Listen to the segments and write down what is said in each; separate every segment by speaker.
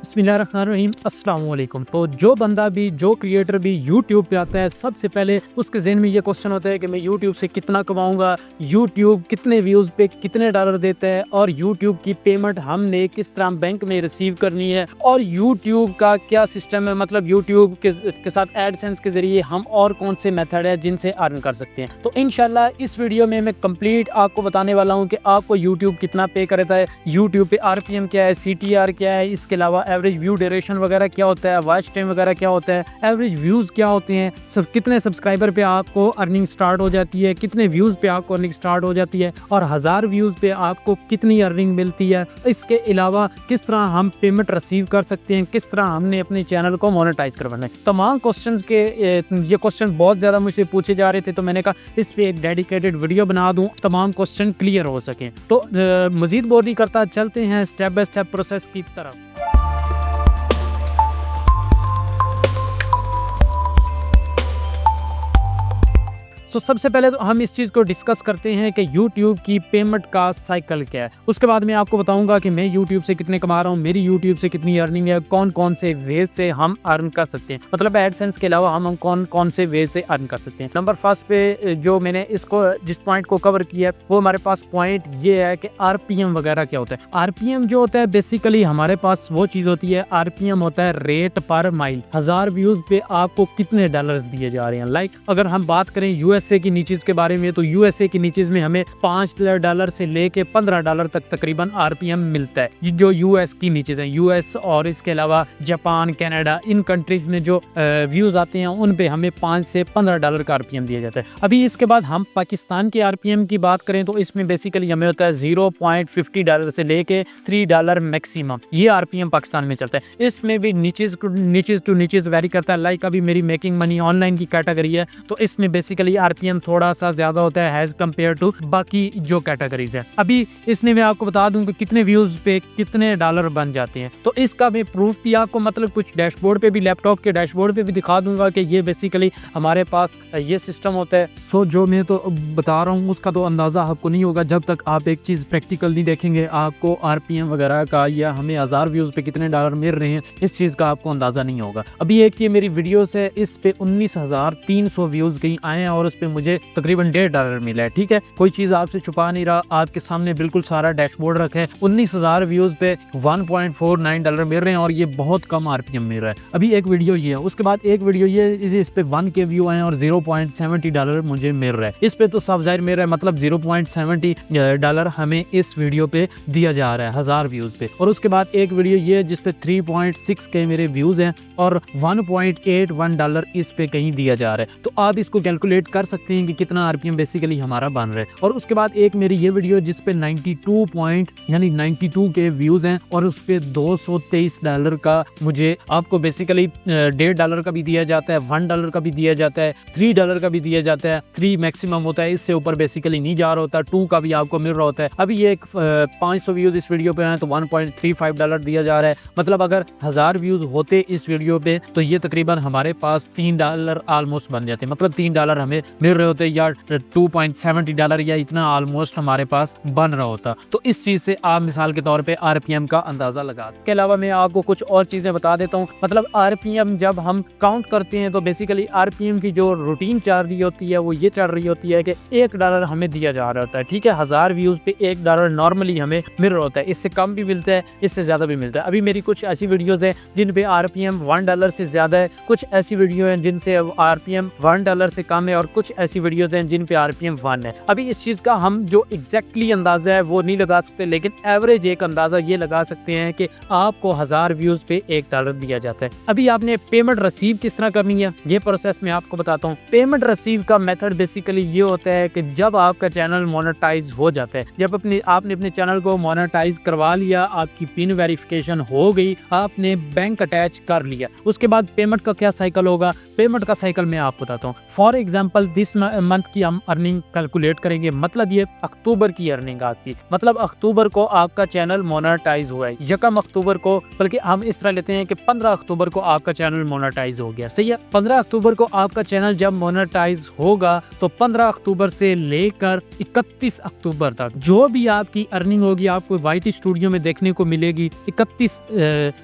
Speaker 1: बिस्मिल्लाहिर्रहमानिर्रहीम अस्सलाम वालेकुम। तो जो बंदा भी जो क्रिएटर भी यूट्यूब पे आता है, सबसे पहले उसके ज़हन में ये क्वेश्चन होता है कि मैं यूट्यूब से कितना कमाऊंगा, यूट्यूब कितने व्यूज़ पे कितने डॉलर देता है और यूट्यूब की पेमेंट हमने किस तरह बैंक में रिसीव करनी है और यूट्यूब का क्या सिस्टम है, मतलब यूट्यूब के साथ एडसेंस के ज़रिए हम और कौन से मेथड है जिनसे अर्न कर सकते हैं। तो इंशाल्लाह इस वीडियो में मैं कंप्लीट आपको बताने वाला हूँ कि आपको यूट्यूब कितना पे करता है, यूट्यूब पे आरपीएम क्या है, सीटीआर क्या है, इसके अलावा एवरेज व्यू ड्यूरेशन वगैरह क्या होता है, वॉच टाइम वगैरह क्या होता है, एवरेज व्यूज़ क्या होते हैं, सब कितने सब्सक्राइबर पे आपको अर्निंग स्टार्ट हो जाती है, कितने व्यूज़ पे आपको अर्निंग स्टार्ट हो जाती है और 1000 व्यूज़ पे आपको कितनी अर्निंग मिलती है। इसके अलावा किस तरह हम पेमेंट रिसीव कर सकते हैं, किस तरह हमने अपने चैनल को मोनेटाइज करवाना है। तमाम क्वेश्चंस के ये क्वेश्चन बहुत ज़्यादा मुझसे पूछे जा रहे थे, तो मैंने कहा इस पे एक डेडिकेटेड वीडियो बना दूँ, तमाम क्वेश्चन क्लियर हो सकें। तो मज़ीद बोर नहीं करता, चलते हैं स्टेप बाय स्टेप प्रोसेस की तरफ। तो सबसे पहले तो हम इस चीज़ को डिस्कस करते हैं कि YouTube की पेमेंट का साइकिल क्या है। उसके बाद मैं आपको बताऊंगा कि मैं YouTube से कितने कमा रहा हूँ, मेरी YouTube से कितनी अर्निंग है, कौन कौन से वे से हम अर्न कर सकते हैं, मतलब एडसेंस के अलावा हम कौन कौन से वे से अर्न कर सकते हैं। नंबर फर्स्ट पे जो मैंने इसको जिस पॉइंट को कवर किया है वो हमारे पास पॉइंट ये है कि आरपीएम वगैरह क्या होता है। आरपीएम जो होता है बेसिकली हमारे पास वो चीज़ होती है, आरपीएम होता है रेट पर माइल। 1000 व्यूज पे आपको कितने डॉलर्स दिए जा रहे हैं। लाइक अगर हम बात करें यूएसए की नीचेज के बारे में, तो यूएसए की नीचेज में हमें $5 से लेके $15 तक तकरीबन आरपीएम मिलता है। ये जो यूएस की नीचेज है, यूएस और इसके अलावा जापान, कनाडा, इन कंट्रीज में जो व्यूज आते हैं उन पे हमें $5 से $15 का आरपीएम दिया जाता है। अभी इसके बाद हम पाकिस्तान के आरपीएम की बात करें तो इसमें बेसिकली हमें होता है $0.50 से लेके $3 मैक्सिमम, ये आरपीएम पाकिस्तान में चलता है। इसमें भी नीचेज टू नीचेज वेरी करता है। लाइक अभी मेरी मेकिंग मनी ऑनलाइन की कैटेगरी है, तो इसमें बेसिकली आरपीएम थोड़ा सा ज्यादा होता है एज कम्पेयर टू बाकी जो कैटेगरीज है। अभी इसमें मैं आपको बता दूं कि कितने व्यूज पे कितने डॉलर बन जाते हैं, तो इसका मैं प्रूफ भी आपको मतलब कुछ डैशबोर्ड पे भी, लैपटॉप के डैशबोर्ड पे भी दिखा दूंगा कि ये बेसिकली हमारे पास ये सिस्टम होता है। सो जो मैं तो बता रहा हूँ उसका तो अंदाजा आपको नहीं होगा जब तक आप एक चीज प्रैक्टिकल नहीं देखेंगे। आपको आरपीएम वगैरह का या हमें 1000 व्यूज पे कितने डॉलर मिल रहे हैं इस चीज का आपको अंदाजा नहीं होगा। अभी एक ये मेरी वीडियोस है, इस पे 19,300 व्यूज कहीं आए हैं और उस पे मुझे तकरीबन $1.5 मिला है। ठीक है, कोई चीज आपसे छुपा नहीं रहा, आपके सामने बिल्कुल सारा डैशबोर्ड रखा है। 19,000 व्यूज पे $1.49 मिल रहे हैं और ये बहुत कम आरपीएम मिल रहा है। अभी एक वीडियो ये है, उसके बाद एक वीडियो ये, इस पे 1K व्यू आए और $0.70 मुझे मिल रहा है। इस पे तो सब जाहिर मिल रहा है, मतलब $0.70 हमें इस वीडियो पे दिया जा रहा है 1000 व्यूज पे। और उसके बाद एक वीडियो ये जिसपे 3.6K मेरे व्यूज हैं और $1.81 इस पे कहीं दिया जा रहा है। तो आप इसको कैलकुलेट कर सकते हैं कि कितना आरपीएम बेसिकली हमारा बन रहा है। और उसके बाद एक मेरी ये वीडियो जिसपे 92 के व्यूज हैं और उस पे $223 का मुझे आपको बेसिकली $1.5 का भी दिया जाता है, $1 का भी दिया जाता है, $3 का भी दिया जाता है। 3 मैक्सिमम होता है, इससे ऊपर बेसिकली नहीं जा रहा होता। 2 का भी आपको मिल रहा होता है। अभी ये 500 व्यूज इस वीडियो पे हैं तो $1.35 दिया जा रहा है। मतलब अगर 1000 व्यूज होते इस वीडियो पे तो ये तकरीबन हमारे पास $3 ऑलमोस्ट बन जाते, मतलब $3 हमें मिल रहे होते या $2.70 या इतना ऑलमोस्ट हमारे पास बन रहा होता। तो इस चीज से आप मिसाल के तौर पे आरपीएम का अंदाजा लगा सकते। इसके अलावा मैं आपको कुछ और चीजें बता देता हूँ। मतलब आरपीएम जब हम काउंट करते हैं तो बेसिकली आरपीएम की जो रूटीन चल रही होती है वो ये चल रही होती है कि $1 हमें दिया जा रहा होता है। ठीक है, 1000 व्यूज पे $1 नॉर्मली हमें मिल रहा होता है। इससे कम भी मिलता है, इससे ज्यादा भी मिलता है। अभी मेरी कुछ ऐसी वीडियोज है जिन पे आरपीएम $1 से ज्यादा है, कुछ ऐसी वीडियो है जिनसे आरपीएम $1 से कम है और कुछ ऐसी वीडियोज हैं जिन पे आरपीएम 1 है। अभी इस चीज का हम जो एग्जैक्टली अंदाजा है वो नहीं लगा सकते, लेकिन एवरेज एक अंदाजा ये लगा सकते हैं कि आपको 1000 व्यूज पे $1 दिया जाता है। अभी आपने पेमेंट रिसीव किस तरह करनी है ये प्रोसेस मैं आपको बताता हूँ। पेमेंट रिसीव का मेथड बेसिकली ये होता है कि जब आपका चैनल मोनेटाइज हो जाता है, जब आपने अपने चैनल को मोनेटाइज करवा लिया, आपकी पिन वेरिफिकेशन हो गई, आपने बैंक अटैच कर लिया, उसके बाद पेमेंट का क्या साइकिल होगा। पेमेंट का साइकिल मैं आपको बताता हूँ। फॉर एग्जाम्पल दिस मंथ की हम अर्निंग कैलकुलेट करेंगे, मतलब ये अक्टूबर की अर्निंग आपकी, मतलब अक्टूबर को आपका चैनल मोनेटाइज हुआ है, 1 अक्टूबर को, बल्कि हम इस तरह लेते हैं कि 15 अक्टूबर को आपका चैनल मोनेटाइज हो गया। सही है, 15 अक्टूबर को आपका चैनल जब मोनेटाइज होगा तो 15 अक्टूबर से लेकर 31 अक्टूबर तक जो भी आपकी अर्निंग होगी आपको YT स्टूडियो में देखने को मिलेगी 31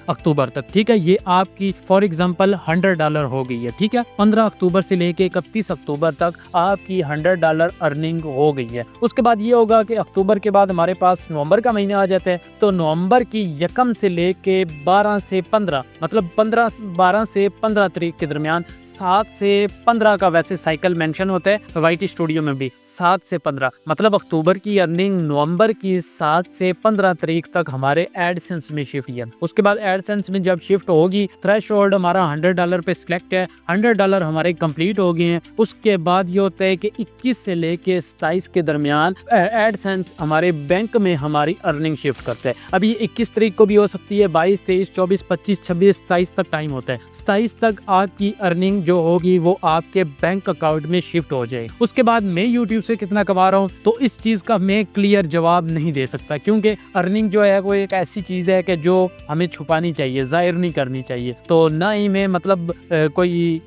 Speaker 1: अक्टूबर तक। ठीक है, ये आपकी फॉर एग्जांपल $100 हो गई है। ठीक है, 15 अक्टूबर से लेके 31 अक्टूबर तक आपकी $100 अर्निंग हो गई है। उसके बाद ये होगा कि अक्टूबर के बाद हमारे पास नवंबर का महीना आ जाता है, तो नवंबर की 1 से लेके 12 से 15, मतलब 12 से 15 तारीख के दरमियान, 7 से 15 का वैसे साइकिल मेंशन होता है YT स्टूडियो में भी, 7 से 15, मतलब अक्टूबर की अर्निंग नवंबर की 7 से 15 तारीख तक हमारे एडसेंस में शिफ्ट है। उसके बाद एडसेंस में जब शिफ्ट होगी, थ्रेशोल्ड हमारा $100 पे सिलेक्ट है, $100 हमारे कंप्लीट हो गए हैं। उसके बाद ये होता है कि 21 से लेके 27 के दरमियान एडसेंस हमारे बैंक में हमारी अर्निंग शिफ्ट करता है। अभी 21 तारीख को भी हो सकती है, 22, 23, 24, 25, 26, 27 तक टाइम होता है। 27 तक आपकी अर्निंग जो होगी वो आपके बैंक अकाउंट में शिफ्ट हो जाएगी। उसके बाद मैं यूट्यूब से कितना कमा रहा हूँ, तो इस चीज का मैं क्लियर जवाब नहीं दे सकता, क्योंकि अर्निंग जो है वो एक ऐसी चीज है कि जो हमें छुपानी चाहिए, जाहिर नहीं करनी चाहिए। तो ना ही मैं मतलब कोई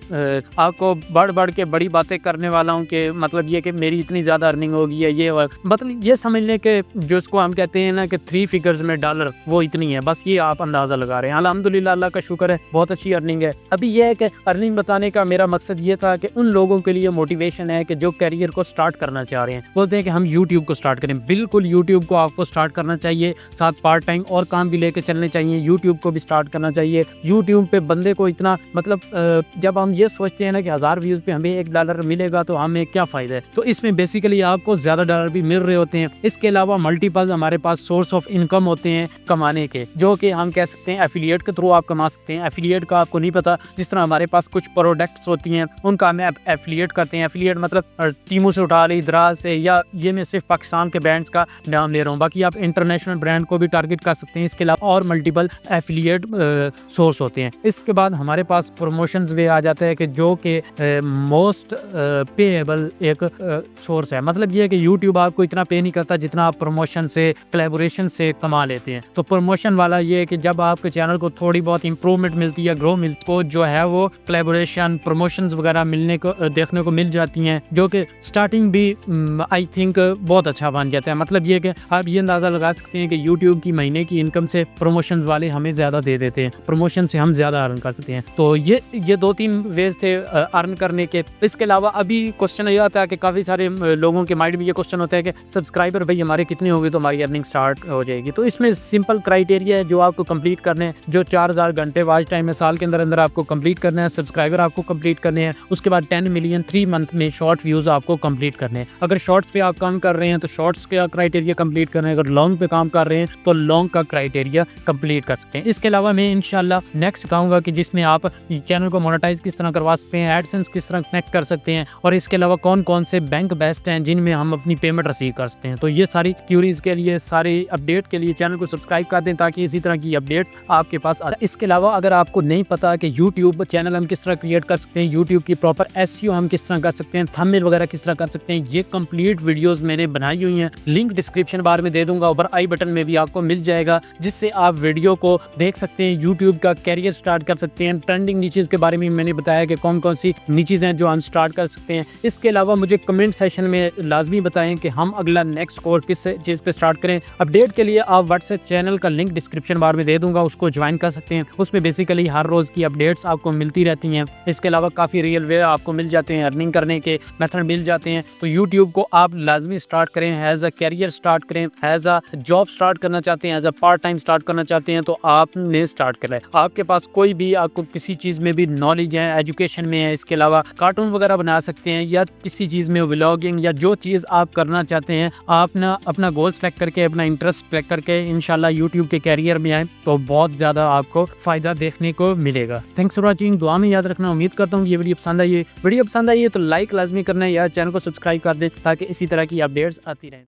Speaker 1: आपको बढ़ के बड़ी बातें करने वाला हूँ कि मतलब ये कि मेरी इतनी ज्यादा अर्निंग होगी है, ये मतलब ये समझ लें कि जो इसको हम कहते हैं ना कि 3 फिगर्स में डॉलर, वो इतनी है, बस ये आप अंदाजा लगा रहे हैं। अल्हम्दुलिल्लाह, अल्लाह का शुक्र है, बहुत अच्छी अर्निंग है। अभी यह है कि अर्निंग बताने का मेरा मकसद ये था कि उन लोगों के लिए मोटिवेशन है कि जो करियर को स्टार्ट करना चाह रहे हैं, बोलते हैं कि हम यूट्यूब को स्टार्ट करें। बिल्कुल यूट्यूब को आपको स्टार्ट करना चाहिए, साथ पार्ट टाइम और काम भी लेके चलने चाहिए। यूट्यूब को भी स्टार्ट करना चाहिए। यूट्यूब पे बंदे को इतना मतलब जब हम ये सोचते हैं ना कि 1000 व्यूज पे हमें $1 मिलेगा तो हमें क्या फायदा है, तो इसमें बेसिकली आपको ज्यादा डॉलर भी मिल रहे होते हैं। इसके अलावा मल्टीपल हमारे पास सोर्स ऑफ इनकम होते हैं कमाने के, जो कि हम कह सकते हैं एफिलिएट के थ्रू आप कमा सकते हैं। एफिलिएट का आपको नहीं पता, जिस तरह हमारे पास कुछ प्रोडक्ट्स होती हैं उनका हमें एफिलिएट करते हैं। एफिलिएट मतलब टीमों से उठा ली, दराज से, या ये मैं सिर्फ पाकिस्तान के ब्रांड्स का नाम ले रहा हूँ, बाकी आप इंटरनेशनल ब्रांड को भी टारगेट कर सकते हैं। इसके अलावा और मल्टीपल एफिलिएट सोर्स होते हैं। इसके बाद हमारे पास प्रमोशंस भी आ जाता है कि जो कि मोस्ट पेएबल एक सोर्स है। मतलब ये है कि यूट्यूब आपको इतना पे नहीं करता जितना आप प्रमोशन से, कोलैबोरेशन से कमा लेते हैं। तो प्रमोशन वाला ये है कि जब आपके चैनल को थोड़ी बहुत इंप्रूवमेंट मिलती है, ग्रो मिलती है, जो है वो कोलैबोरेशन, प्रमोशंस वगैरह मिलने को देखने को मिल जाती हैं, जो कि स्टार्टिंग भी आई थिंक बहुत अच्छा बन जाता है। मतलब ये कि आप ये अंदाजा लगा सकते हैं कि यूट्यूब की महीने की इनकम से प्रमोशन वाले हमें ज्यादा दे देते हैं, प्रमोशन से हम ज्यादा अर्न कर सकते हैं। तो ये 2-3 वेज थे अर्न करने के। इसके अलावा अभी क्वेश्चन ये आता है कि काफी सारे लोगों के माइंड में ये क्वेश्चन होता है कि सब्सक्राइबर भाई हमारे कितने होंगे तो हमारी अर्निंग स्टार्ट हो जाएगी। तो इसमें सिंपल क्राइटेरिया है जो आपको कंप्लीट करने हैं, जो 4000 घंटे वॉच टाइम है साल के अंदर अंदर आपको कंप्लीट करना है, सब्सक्राइबर आपको कंप्लीट करने हैं। उसके बाद 10 मिलियन 3 मंथ में शॉर्ट व्यूज आपको कंप्लीट करने हैं। अगर शॉर्ट्स पे आप काम कर रहे हैं तो शॉर्ट्स का क्राइटेरिया कंप्लीट करना है, अगर लॉन्ग पे काम कर रहे हैं तो लॉन्ग का क्राइटेरिया कंप्लीट कर सकते हैं। इसके अलावा मैं इंशाल्लाह नेक्स्ट कहूँगा कि जिसमें आप चैनल को मोनेटाइज किस तरह करवा सकते हैं, एडसेंस किस तरह कनेक्ट कर सकते हैं, और इसके अलावा कौन कौन से बैंक बेस्ट हैं जिनमें हम अपनी पेमेंट रिसीव कर सकते हैं। तो ये सारी क्यूरीज के लिए, सारी अपडेट के लिए चैनल को सब्सक्राइब कर दें ताकि इसी तरह की अपडेट्स आपके पास आए। इसके अलावा अगर आपको नहीं पता कि यूट्यूब चैनल हम किस तरह क्रिएट कर सकते हैं, यूट्यूब की प्रॉपर एसईओ हम किस तरह कर सकते हैं, थंबनेल वगैरह किस तरह कर सकते हैं, ये कंप्लीट वीडियोस मैंने बनाई हुई हैं। लिंक डिस्क्रिप्शन बार में दे दूंगा, ऊपर आई बटन में भी आपको मिल जाएगा, जिससे आप वीडियो को देख सकते हैं, यूट्यूब का कैरियर स्टार्ट कर सकते हैं। ट्रेंडिंग नीचेज के बारे में मैंने बताया कि कौन कौन सी नीचेज हैं जो हम स्टार्ट कर सकते हैं। इसके अलावा मुझे कमेंट सेशन में लाजमी बताएं कि हम अगला नेक्स्ट कोर्स किस चीज़ पे स्टार्ट करें। अपडेट के लिए आप व्हाट्सएप चैनल का लिंक डिस्क्रिप्शन बार में दे दूंगा, उसको ज्वाइन कर सकते हैं। उसमें बेसिकली हर रोज़ की अपडेट्स आपको मिलती रहती हैं। इसके अलावा काफ़ी रियल वे आपको मिल जाते हैं, अर्निंग करने के मेथड मिल जाते हैं। तो यूट्यूब को आप लाजमी स्टार्ट करें, एज अ कैरियर स्टार्ट करें, एज अ जॉब स्टार्ट करना चाहते हैं, as a part time start करना चाहते हैं तो आपने स्टार्ट करें। आपके पास कोई भी आपको किसी चीज़ में भी नॉलेज है, एजुकेशन में है, इसके अलावा कार्टून वगैरह बना सकते हैं, या किसी चीज़ में व्लॉगिंग, या जो चीज़ आप करना चाहते हैं, आप ना अपना गोल सेलेक्ट करके, अपना इंटरेस्ट सेलेक्ट करके इंशाल्लाह यूट्यूब के कैरियर में आए तो बहुत ज़्यादा आपको फ़ायदा देखने को मिलेगा। Thanks for watching. दुआ में याद रखना। उम्मीद करता हूँ ये वीडियो पसंद आई है तो लाइक लाजमी करना है यार, चैनल को सब्सक्राइब कर दें ताकि इसी तरह की अपडेट्स आती रहें।